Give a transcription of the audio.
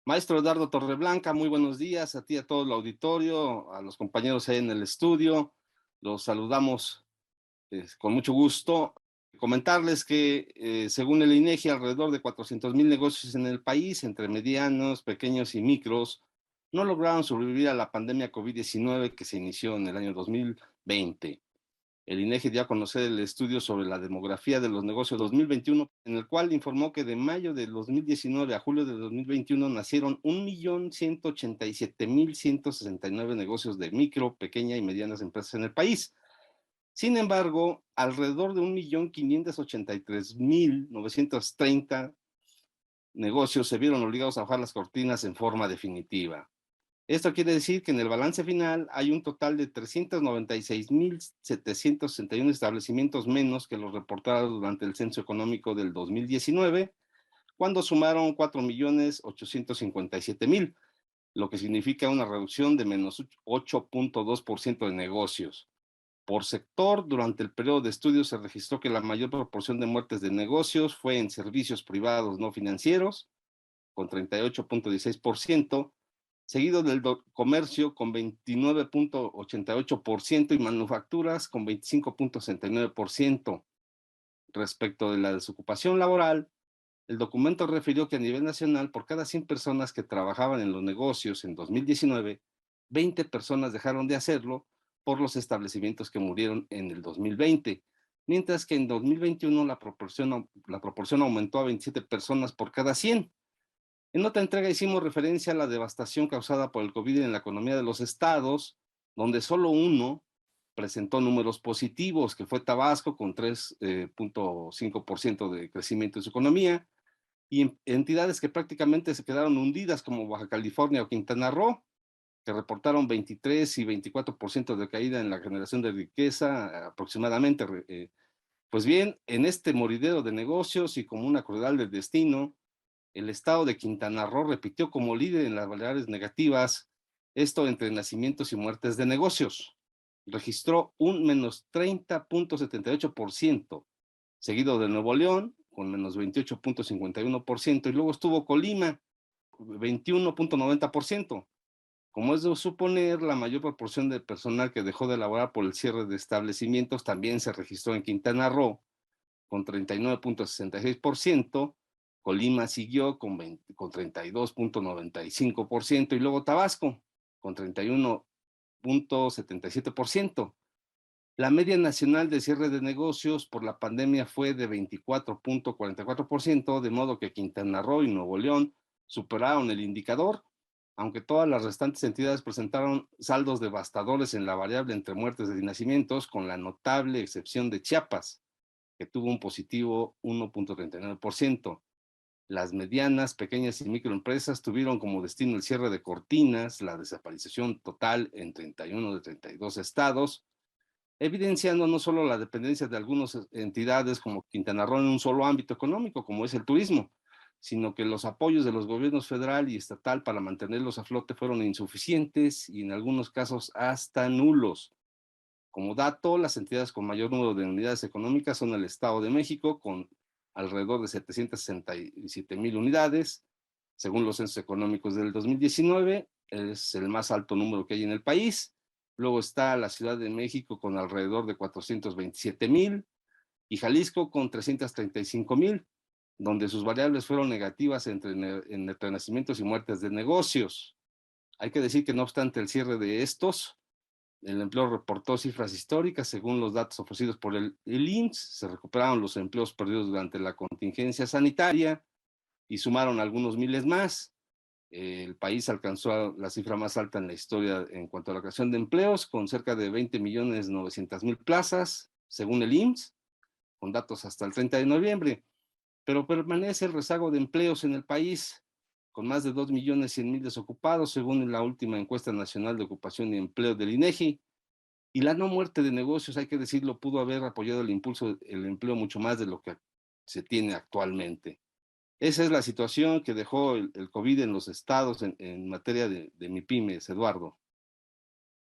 Maestro Eduardo Torreblanca, muy buenos días a ti, a todo el auditorio, a los compañeros ahí en el estudio. Los saludamos con mucho gusto. Comentarles que según el INEGI, alrededor de 400,000 negocios en el país, entre medianos, pequeños y micros, no lograron sobrevivir a la pandemia COVID-19 que se inició en el año 2020. El INEGI dio a conocer el estudio sobre la demografía de los negocios 2021, en el cual informó que de mayo de 2019 a julio de 2021 nacieron 1,187,169 negocios de micro, pequeña y medianas empresas en el país. Sin embargo, alrededor de 1,583,930 negocios se vieron obligados a bajar las cortinas en forma definitiva. Esto quiere decir que en el balance final hay un total de 396,761 establecimientos menos que los reportados durante el censo económico del 2019, cuando sumaron 4,857,000, lo que significa una reducción de menos 8,2% de negocios. Por sector, durante el periodo de estudio se registró que la mayor proporción de muertes de negocios fue en servicios privados no financieros, con 38,16%, seguido del comercio con 29,88% y manufacturas con 25,69%. Respecto de la desocupación laboral, el documento refirió que a nivel nacional, por cada 100 personas que trabajaban en los negocios en 2019, 20 personas dejaron de hacerlo por los establecimientos que murieron en el 2020, mientras que en 2021 la proporción aumentó a 27 personas por cada 100. En otra entrega hicimos referencia a la devastación causada por el COVID en la economía de los estados, donde solo uno presentó números positivos, que fue Tabasco, con 3,5% de crecimiento en su economía, y entidades que prácticamente se quedaron hundidas, como Baja California o Quintana Roo, que reportaron 23 y 24% de caída en la generación de riqueza aproximadamente. Pues bien, en este moridero de negocios y como una crueldad del destino, el estado de Quintana Roo repitió como líder en las variables negativas, esto entre nacimientos y muertes de negocios. Registró un menos 30,78%, seguido de Nuevo León, con menos 28,51%, y luego estuvo Colima, 21,90%. Como es de suponer, la mayor proporción de personal que dejó de laborar por el cierre de establecimientos también se registró en Quintana Roo, con 39,66%, Colima siguió con 32,95%, y luego Tabasco con 31,77%. La media nacional de cierre de negocios por la pandemia fue de 24,44%, de modo que Quintana Roo y Nuevo León superaron el indicador, aunque todas las restantes entidades presentaron saldos devastadores en la variable entre muertes y nacimientos, con la notable excepción de Chiapas, que tuvo un positivo 1,39%. Las medianas, pequeñas y microempresas tuvieron como destino el cierre de cortinas, la desaparición total en 31 de 32 estados, evidenciando no solo la dependencia de algunas entidades como Quintana Roo en un solo ámbito económico, como es el turismo, sino que los apoyos de los gobiernos federal y estatal para mantenerlos a flote fueron insuficientes y en algunos casos hasta nulos. Como dato, las entidades con mayor número de unidades económicas son el Estado de México, con alrededor de 767,000 unidades. Según los censos económicos del 2019, es el más alto número que hay en el país. Luego está la Ciudad de México con alrededor de 427,000 y Jalisco con 335,000, donde sus variables fueron negativas entre nacimientos y muertes de negocios. Hay que decir que no obstante el cierre de estos, el empleo reportó cifras históricas. Según los datos ofrecidos por el IMSS, se recuperaron los empleos perdidos durante la contingencia sanitaria y sumaron algunos miles más. El país alcanzó la cifra más alta en la historia en cuanto a la creación de empleos, con cerca de 20,900,000 plazas, según el IMSS, con datos hasta el 30 de noviembre. Pero permanece el rezago de empleos en el país, con más de 2,100,000 desocupados, según la última encuesta nacional de ocupación y empleo del INEGI. Y la no muerte de negocios, hay que decirlo, pudo haber apoyado el impulso del empleo mucho más de lo que se tiene actualmente. Esa es la situación que dejó el COVID en los estados en materia de MIPYMES, Eduardo.